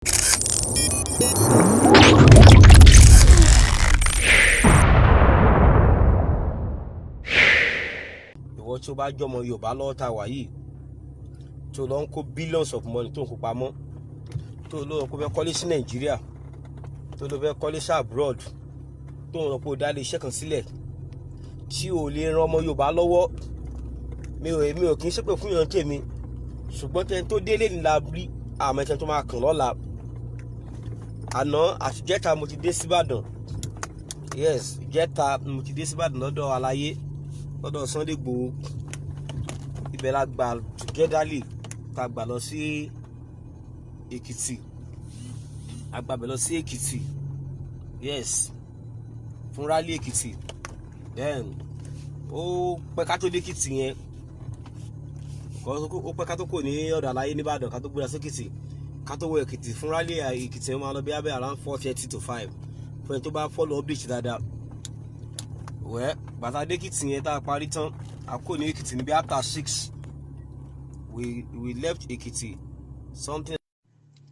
ìwọ tí ó bá jọmọ Yorùbá lọ́wọ́ tá a wà yìí tó lọ ń kó billions of money tó ń kó pamọ́ tó lọ kó fẹ́ kọ́lé sí Nàìjíríà tó lọ fẹ́ kọ́lé sí abroad tó ń lọ kó dá lé iṣẹ́ kan sílẹ̀ tí ò lè ran ọmọ Yorùbá lọ́wọ́ mi ò kì í ṣépè fún yàn tèmi ṣùgbọ́n tẹni tó délé ní la rí àmọ́ ẹni tó máa kàn lọ́la. Àná àtijẹ́ta mo ti dé síbàdàn, yes ìjẹ́ta mo ti dé síbàdàn lọ́dọ̀ Aláyé lọ́dọ̀ Sunday Igboho. Ibẹ̀ la gbà togetherly ta gbà lọ sí Èkìtì, agbábẹ̀ lọ sí Èkìtì, yes fún rally Èkìtì. Then ó pẹ́ ká tó dé Èkìtì yẹn, ó pẹ́ ká tó kò ní ọ̀dọ̀ Aláyé nìbàdàn ká tó gbéra sí Èkìtì, ká tó wọ Èkìtì fún rally Èkìtì máa lọ bí abẹ́ around 4:30 to 5 fún ẹni tó bá follow update dáadáa. Wẹ́ bàtà dé Èkìtì yẹn tá a parí tán a kò ní Èkìtì níbi after 6 we left Èkìtì something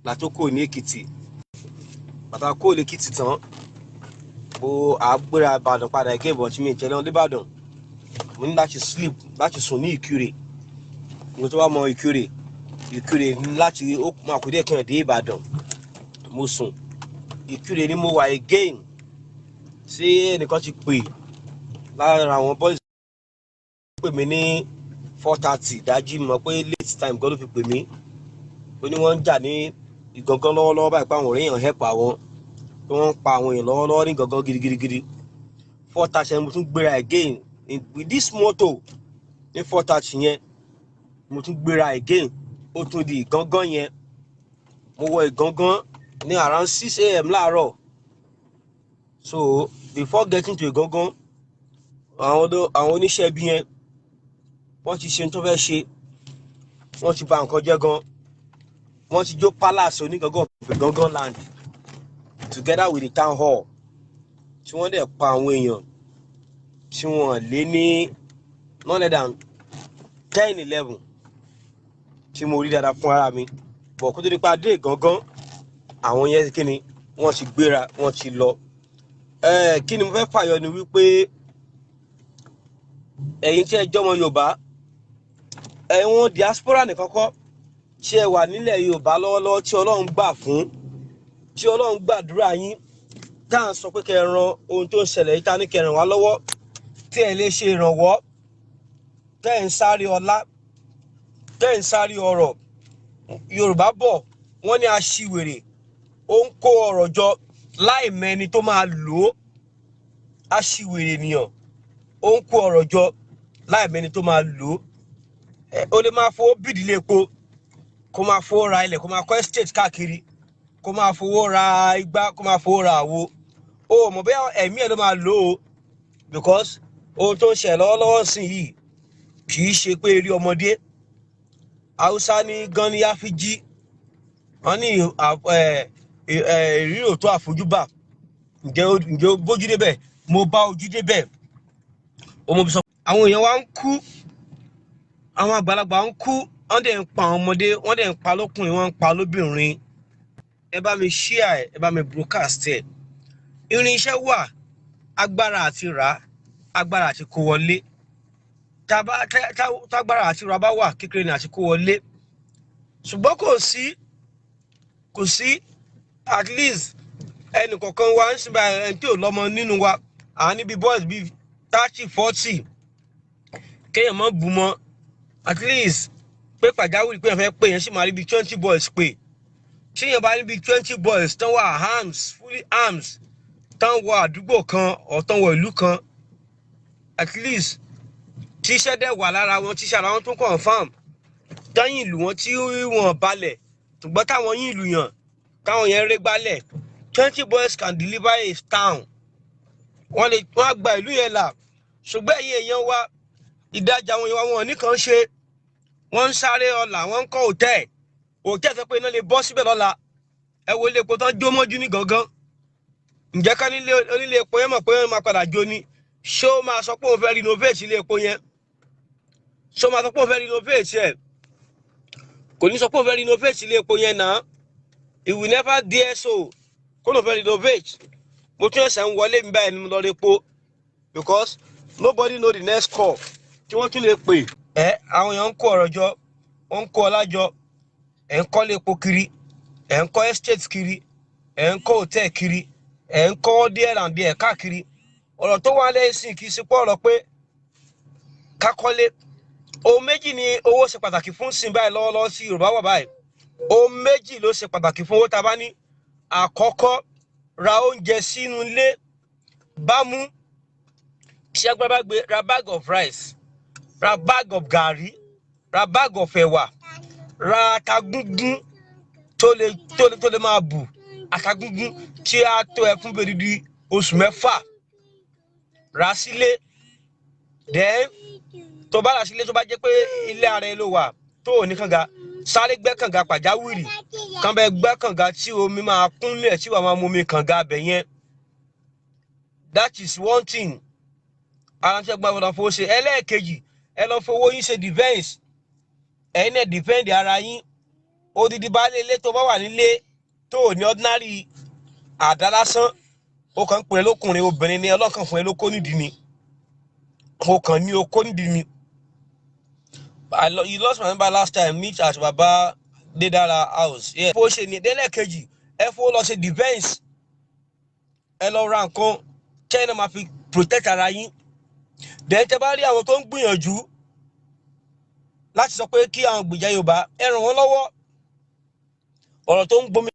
la tó kò ní Èkìtì. Bàtà kò ní Èkìtì tán bó àgbéra Ìbàdàn padà ẹ̀kẹ́ ìbọn tí mi jẹ́ lọ́dún Ìbàdàn mo ní láti sleep láti sùn ní Ìkirè. Mo tó wá mọ Ìkirè láti ó máa kó dé kí n dé Ìbàdàn mo sùn Ìkirè ni mo wà again sí ẹnìkan ti pè lára àwọn boys pè mí ní 4:30 dájí mọ̀ pé late time gan ló fi pè mí ó ní wọ́n ń jà ní ìgangan lọ́wọ́lọ́wọ́ báyìí pé àwọn ọ̀rẹ́ èèyàn help àwọn pé wọ́n ń pa àwọn èèyàn lọ́wọ́lọ́wọ́ ní gangan gidigidi. 4:30 mo tún gbéra again with this motor ní 4:30 yẹn mo tún gbéra again ó tún di ìgangan yẹn mo wọ ìgangan ní around 6 a.m. láàárọ̀. So before getting to ìgangan àwọn oníṣẹ́ ibi yẹn wọ́n ti ṣe tó fẹ́ ṣe, wọ́n ti bà nǹkan jẹ́ gan, wọ́n ti jó palace onígangan ìgangan land together with the town hall tí wọ́n dẹ̀ pa àwọn èèyàn tí wọ́n lé ní no less than 10-11 tí mo rí dáadáa fún ara mi. Bọ̀ kó tó di pa dé gangan àwọn yẹn kí ni wọ́n ti gbéra wọ́n ti lọ. Kí ni mo fẹ́ fàyọ ni wípé ẹ̀yin tí ẹ jọmọ Yorùbá ẹ̀wọ̀n diaspora nìkan kọ́ tí ẹ wà nílẹ̀ Yorùbá lọ́wọ́lọ́wọ́ tí Ọlọ́run gbà fún, tí Ọlọ́run gbàdúrà yín tá à ń sọ pé kẹ́ ẹ ran ohun tó ń ṣẹlẹ̀ yìí tá ní kẹ́ ẹ ràn wá lọ́wọ́ tí ẹ lè ṣe ìrànwọ́ tẹ́ ẹ̀ ń sáré ọlá tẹ́ ẹ̀ ń sáré ọrọ̀. Yorùbá bọ̀ wọ́n ní aṣiwèrè ó ń kó ọrọ̀ jọ láì mẹ́ni tó máa lò ó. Aṣiwèrè ènìyàn ó ń kó ọrọ̀ jọ láì mẹ́ni tó máa lò ó. Ó lè máa fowó bìdílé epo kó máa fowó ra ilẹ̀ kó máa kọ́ estate káàkiri kó máa fowó ra igbá kó máa fowó ra àwo. Ó mọ̀ bóyá ẹ̀mí ẹ̀ ló máa lò ó because ohun tó ń ṣe lọ́wọ́lọ́wọ́ sí yìí kì í ṣe pé eré ọmọdé. Haúsá ní gan ni yá fi jí wọ́n ní ìrírí òtó àfojúbà ǹjẹ́ ó bójú débẹ̀ mo bá ojú débẹ̀. Sọ àwọn èèyàn wa ń kú, àwọn àgbàlagbà ń kú, wọ́n dẹ̀ ń pa àwọn ọmọdé, wọ́n dẹ̀ ń pa lọ́kùnrin, wọ́n ń pa lóbìnrin. Ẹ bá mi share ẹ bá mi broadcast ẹ. Irinṣẹ́ wà, agbára àti rà, agbára àti kó wọlé. Tágbára àti rà bá wà kékeré ni àti kó wọlé. Ṣùgbọ́n kò sí at least ẹnì kọ̀ọ̀kan wa ń sinmi ẹni tí ò lọ́mọ nínú wa àwọn níbi boys bíi 30-40 kéèyàn mọ́ bù mọ́ at least pé pàjáwìrì pé èèyàn fẹ́ pé èèyàn sì máa rí bíi 20 boys pé tí èèyàn bá rí bíi 20 boys tán wà fully arms tán wọ àdúgbò kan ọ̀ tán wọ ìlú kan at least tí iṣẹ́ dẹ̀ wà lára wọn tí iṣẹ́ ara wọn tún confam táyìn ìlú wọn tí wọ́n balẹ̀ ṣùgbọ́n táwọn yín ìlú yàn káwọn yẹn ré gbálẹ̀ 20 boys can deliver a town. Wọ́n á gba ìlú yẹn là ṣùgbọ́n ẹ̀yin èèyàn wa ìdájà àwọn èèyàn wọn nìkan ṣe wọ́n ń sáré ọ̀la wọ́n ń kọ́ hòtẹ́ẹ̀ sọ pé iná lè bọ́ síbẹ̀ lọ́la. Ẹ wo ilé epo tán jó mọ́jú ní gangan. Ǹjẹ́ ká onílé epo yẹn mọ̀ pé wọ́n máa padà jó ni ṣé ó máa sọ pé òun fẹ́ renovate ilé epo yẹn? Ṣé ó máa sọ pé òun fẹ́ renovate ẹ̀? Kò ní sọ pé òun fẹ́ renovate ilé epo yẹn náà. It will never dare so. Kó fẹ́ renovate. Mo tún ẹsẹ̀ ń wọlé mi báyìí ni mo lọ rí po because nobody know the next call tí wọ́n tún lè pè. Àwọn èèyàn ń kó ọ̀rọ̀ jọ, wọ́n ń kó ọlá jọ, ẹ̀ ń kọ́lé epo kiri, ẹ̀ ń kọ́ estate kiri, ẹ̀ ń kọ́ hotel kiri, ẹ̀ ń kọ́ díẹ̀ and díẹ̀ káàkiri. Ọ̀rọ̀ tó wà lẹ́yìn sí kì í ṣe pé ọ̀rọ̀ pé ká kọ́lé. Ohun méjì ni owó ṣe pàtàkì fún sin báyìí lọ́wọ́lọ́wọ́ sí Yorùbá wà báyìí. Ohun méjì ló ṣe pàtàkì fún owó tá a bá ní. Àkọ́kọ́, ra oúnjẹ sínú ilé. Bámú tí agbára bá gbé, ra bag of rice, ra bag of gàrí, ra bag of ẹ̀wà, ra ata gúngún tó lè máa bù. Ata gúngún tí a tó ẹ fún bèdìdì oṣù mẹ́fà. Ra sílé. Then tó bá ra sílé tó bá jẹ́ pé ilé ara ẹ ló wà tó ò ní kànga, sáré gbẹ́ kànga pàjáwìrì. Kàn bẹ gbẹ́ kànga tí omi máa kúnlẹ̀ tí wàá máa mú omi kànga bẹ̀ yẹn. That is one thing. Aláǹtí ẹgbẹ́ ọ̀dọ̀ fowó ṣe. Ẹlẹ́ẹ̀kejì, ẹ lọ fowó yín ṣe defense. Ẹ̀yin náà defend ara yín. Odidi baálé ilé tó bá wà nílé tó ò ní ordinary àdá lásán. Ó kàn ń pè é lókùnrin, obìnrin ni ọlọ́kàn fún ẹ lóko nídìí ni. Ó kàn ní okó nídìí ni. You lost my number last time. Meet at Baba Dedara house. Yeah. Fowó ṣe ni. Ẹlẹ́ẹ̀kejì, ẹ fowó lọ ṣe defense. Ẹ lọ ra nǹkan China máa fi protect ara yín. Then tẹ́ bá rí àwọn tó ń gbìyànjú láti sọ pé kí àwọn gbèjà Yorùbá ẹ ràn wọ́n lọ́wọ́. Ọ̀rọ̀ tó ń gbomi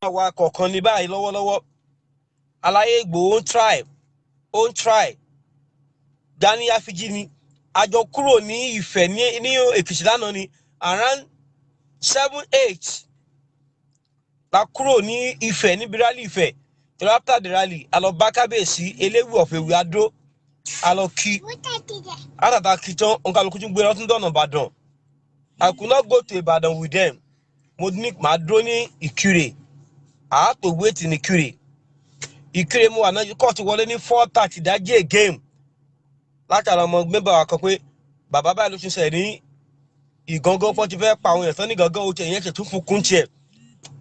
àwa kọ̀ọ̀kan ní báyìí lọ́wọ́lọ́wọ́. Aláyé Ìgbòho ó ń try. Gani Afiji ni. Àjọ kúrò ní Ifẹ̀ ní Èkìtì lánàá ni around 7-8 la kúrò ní Ifẹ̀ níbi rally Ifẹ̀. So after the rally, a lọ bá Kábíyèsí Eléwì of Ewi Adó. A lọ kí. Àtàtà kí tán, òǹkàlùkù tún gbé lọ́tún dọ̀nà Ìbàdàn. I could not go to Ìbàdàn with them. Mo ní màá dúró ní Ìkirè. I had to wait in Ìkirè. Ìkirè mo wà náà kọ́ọ̀tù wọlé ní 4:30 dájí again. Látara ọmọ mẹ́bà wa kan pé bàbá báyìí ló tún ṣe ní Ìgangan pọ́n ti fẹ́ pa àwọn èèyàn tán ní Ìgangan ó ti ẹ̀yìn ẹ̀ṣẹ̀ tún fún kún tiẹ̀.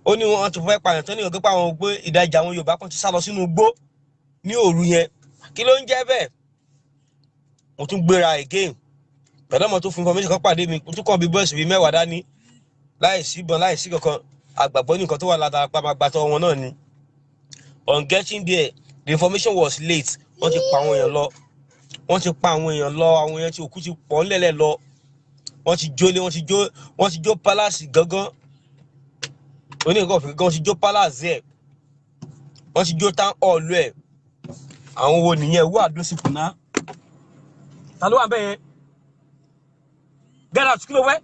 Ó ní wọ́n ti fẹ́ pa èèyàn tán ní Ìgangan pa àwọn gbé ìdajì àwọn Yorùbá kan ti sá lọ sínú igbó ní òru yẹn. Kí ló ń jẹ́ bẹ́ẹ̀? Mo tún gbéra again. Pẹ̀lú ọmọ tó fún information kan pàdé mi, mo tún kàn bí bọ́ọ̀sì bíi 10 dání. Láìsí ìbọn, láìsí kankan. Àgbàgbọ́ ní nǹkan tó wà látara pàmàgbàtọ̀ wọn náà ni. On getting there, the information was late. Wọ́n ti pa àwọn èèyàn lọ. Àwọn èèyàn tí òkú ti pọ̀ ńlẹ̀lẹ̀ lọ. Wọ́n ti jólé, wọ́n ti jó palace gangan. Oníkan fi gangan ti jó palace ẹ̀. Wọ́n ti jó town hall ẹ̀. Àwọn wo nìyẹn? Who are those people now? Ta ló wà bẹ́ẹ̀ yẹn? Get out, kí ló wẹ́?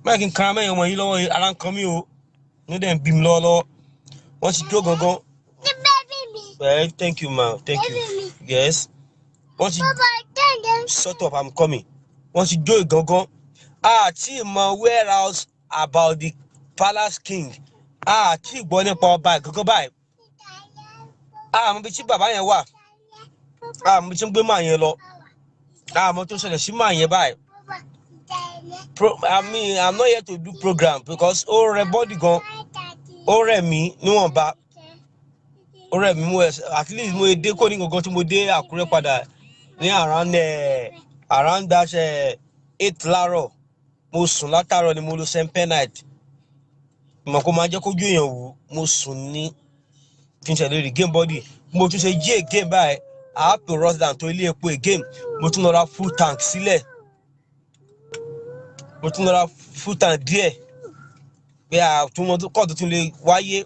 Mike n kara mẹ́yìn ọmọ yìí lọ́wọ́ ara ń kan mí o. Ní dẹ̀ ń bí mi lọ́wọ́. Wọ́n ti jó gangan. Thank you, ma. Thank you. Yes. Wọ́n ti shut up, I'm coming. Wọ́n ti jó gangan. Àti ìmọ̀ warehouse about the palace king. Àti ìgbọ́ nípa ọba gangan báyìí. Àmọ́ bí tí bàbá yẹn wà. Àmọ́ bí tí ń gbé màá yẹn lọ. Àmọ́ tó ṣẹlẹ̀ sí màá yẹn báyìí. I'm not here to do program because ó rẹ body gan. Ó rẹ̀ mí níwọ̀nba. Ó rẹ̀ mí mo at least mo dé kò ní gangan tí mo dé Àkúrẹ́ padà ní around that 8 láàárọ̀. Mo sùn látàárọ̀ ni mo lo sempe night. Mo kò máa jẹ́ kójú èèyàn wù. Mo sùn ní kí n ṣe lè regain body. Mo tún ṣe jí again báyìí. I have to rush down to ilé epo again. Mo tún lọ ra full tank sílẹ̀. Mo tún lọ ra full tank díẹ̀. Bí àtúmọ̀ kọ́ọ̀tù tún lè wáyé.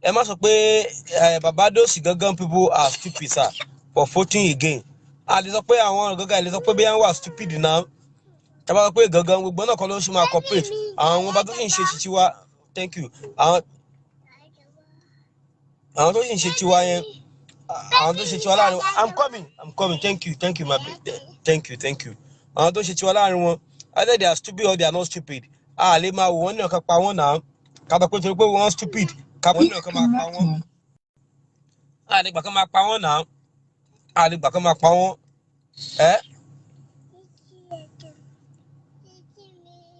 Ẹ má sọ pé Barbados gangan people are stupid sir for voting again. A lè sọ pé àwọn gangan lè sọ pé bí wọ́n wà stupid now. Tá bá sọ pé gangan gbogbo náà kọ́ ló ṣe máa cooperate. Àwọn bá tó sì ń ṣe títí wá. Thank you. Àwọn tó sì ń ṣe tiwa yẹn. Àwọn tó ṣe tiwa láàrin wọn. I'm coming. Thank you my baby. Thank you. Àwọn tó ṣe tiwa láàrin wọn. Either they are stupid or they are not stupid. A lè máa wò wọ́n ní ọ̀kan pa wọ́n náà. Ká sọ pé torí pé wọ́n stupid. Ká bọ́ ní ọ̀kan máa pa wọ́n. A lè gbà kán máa pa wọ́n náà. A lè gbà kán máa pa wọ́n.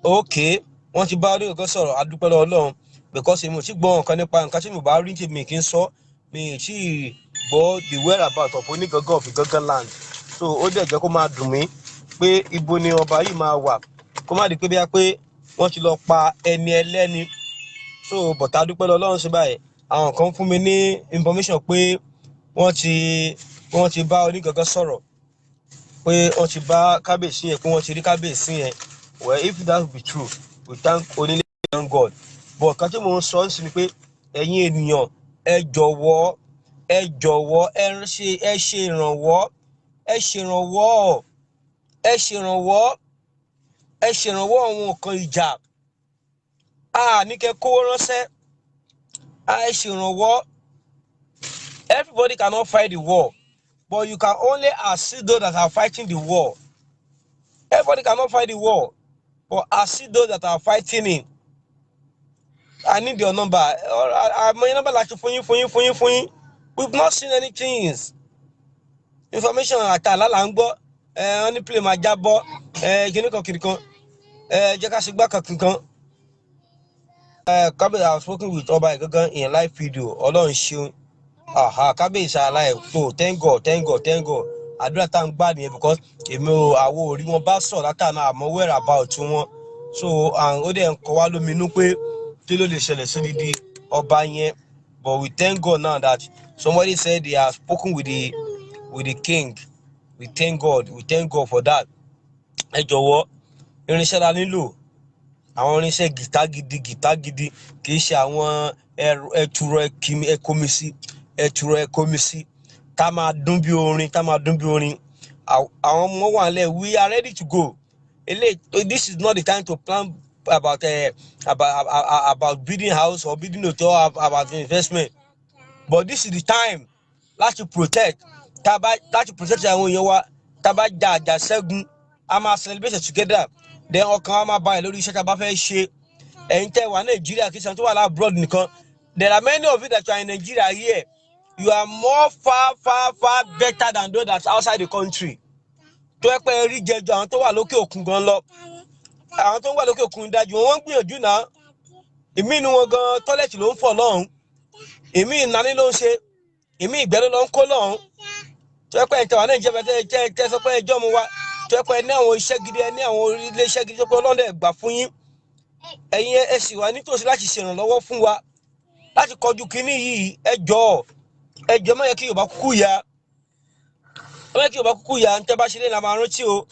okay wọ́n ti bá oníkankan sọ̀rọ̀ adúpẹ́ lọ́wọ́ Ọlọ́run because èmi ò tí gbọ́ nǹkan nípa nǹkan tí mi ò bá rí tèmi kì í sọ mi ì tí gbọ́ the whereabout of onígangan of Igangan land so ó dẹ̀ jẹ́ kó máa dùn mí pé ibo ni ọba yìí máa wà kó má di pé bíyà pé wọ́n ti lọ pa ẹni ẹlẹ́ni so bọ̀tà adúpẹ́ lọ́wọ́ Ọlọ́run sí báyìí àwọn kan fún mi ní information pé wọ́n ti bá onígangan sọ̀rọ̀ pé wọ́n ti bá kábíyèsí yẹn pé wọ́n ti rí kábíyèsí yẹn well if that be true we thank onílé thank God but kan tí mo ń sọ sí ni pé ẹ̀yin ènìyàn ẹ jọ̀wọ́ ẹ ṣe ìrànwọ́ àwọn nǹkan ìjà ní kẹ́ kówó ránṣẹ́ ẹ ṣe ìrànwọ́. Everybody cannot fight the war, but you can only assist those that are fighting the war. Everybody cannot fight the war, but assist those that are fighting it. I need your number. My number like for you. We've not seen anything. Information at Alangbo, only play my jabbo, Kiniko, Jakasigba Kinko. I was working with Oba Igangan in live video. Ọlọ́run ṣeun. Kábíyèsí alive. So thank God. Àdúrà tá ń gbà nìyẹn because èmi ò àwo orí wọn bá sọ látàná àmọ́ whereabout wọn. So ó dẹ̀ ń kọ wá lóminú pé kí ló lè ṣẹlẹ̀ sí dídí ọba yẹn. But we thank God now that somebody said they have spoken with the king. We thank God for that. Ẹ jọ̀wọ́ irinṣẹ́ la nílò. Àwọn irinṣẹ́ gìtá gidi kì í ṣe àwọn ẹ̀tùrọ̀ ẹ̀kọ́mísí tá máa dún bí orin àwọn ọmọ wà nílẹ̀ we are ready to go. This is not the time to plan about building house or building hotel about investment, but this is the time láti protect àwọn èèyàn wa tá bá jà ṣẹ́gun a máa celebrate together. Then ọkàn wa máa balẹ̀ lórí iṣẹ́ tá a bá fẹ́ ṣe. Ẹ̀yin tẹ́ wà Nàìjíríà kí sàn tó wà lábroad nìkan. There are many of you that are in Nigeria here. You are more far better than those that are outside the country. Tó ẹ pé rí jẹjọ àwọn tó wà lókè òkun gan lọ. Àwọn tó wà lókè òkun dájú wọ́n ń gbìyànjú náà. Èmi inú wọn gan tọ́lẹ̀tì ló ń fọ̀ lọ́hùn. Èmi ìnáni ló ń ṣe. Èmi ìgbẹ́ ló ń kó lọ́hùn. Tó ẹ pé ẹ̀ tẹ́ wà Nàìjíríà tẹ́ sọ pé ẹjọ́ mu wa. Tó ẹ pé ẹ ní àwọn iṣẹ́ gidi ẹ ní àwọn ilé iṣẹ́ gidi tó pé Ọlọ́run dẹ̀ gbà fún yín. Ẹ̀yin ẹ sì wà nítòsí láti ṣèrànlọ́wọ́ fún wa láti kọjú kínní yìí ẹ jọ̀ọ́ má yẹ kí Yorùbá kúkú ya ntẹ́ bá ṣe lé la máa rántí o.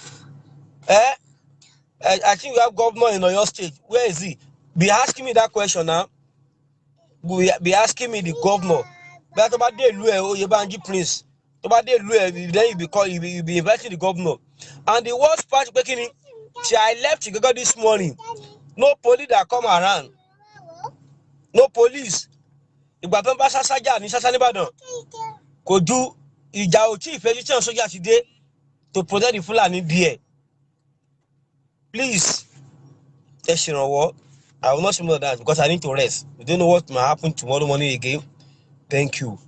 I think we have governor in Oyo State. Where is he? Be asking me that question now. Be asking me the governor. But tó bá dé ìlú ẹ̀ Oyèbánjí Prince. Tó bá dé ìlú ẹ̀ then you be inviting the governor. And the worst part pé kíni till I left Igangan this morning no police that come around. No police. Ìgbà tó ń bá ṣáṣájà ní ṣáṣá nìbàdàn kò ju ìjà òtí ìfẹ́jú tí àwọn sójà ti dé to protect the Fulani there. Please ẹ ṣèrànwọ́. I will not say more than that because I need to rest. We don't know what might happen tomorrow morning again. Thank you.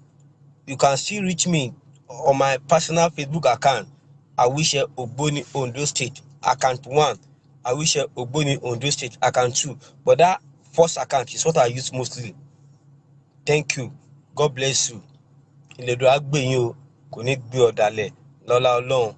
You can still reach me on my personal Facebook account. Awishe Ogboni Ondo State. Account 1. Awishe Ogboni Ondo State. Account 2. But that first account is what I use mostly. Thank you. God bless you. Ìlédùà á gbé yín o, kò ní gbé ọ̀dàlẹ̀ lọ́lá Ọlọ́run.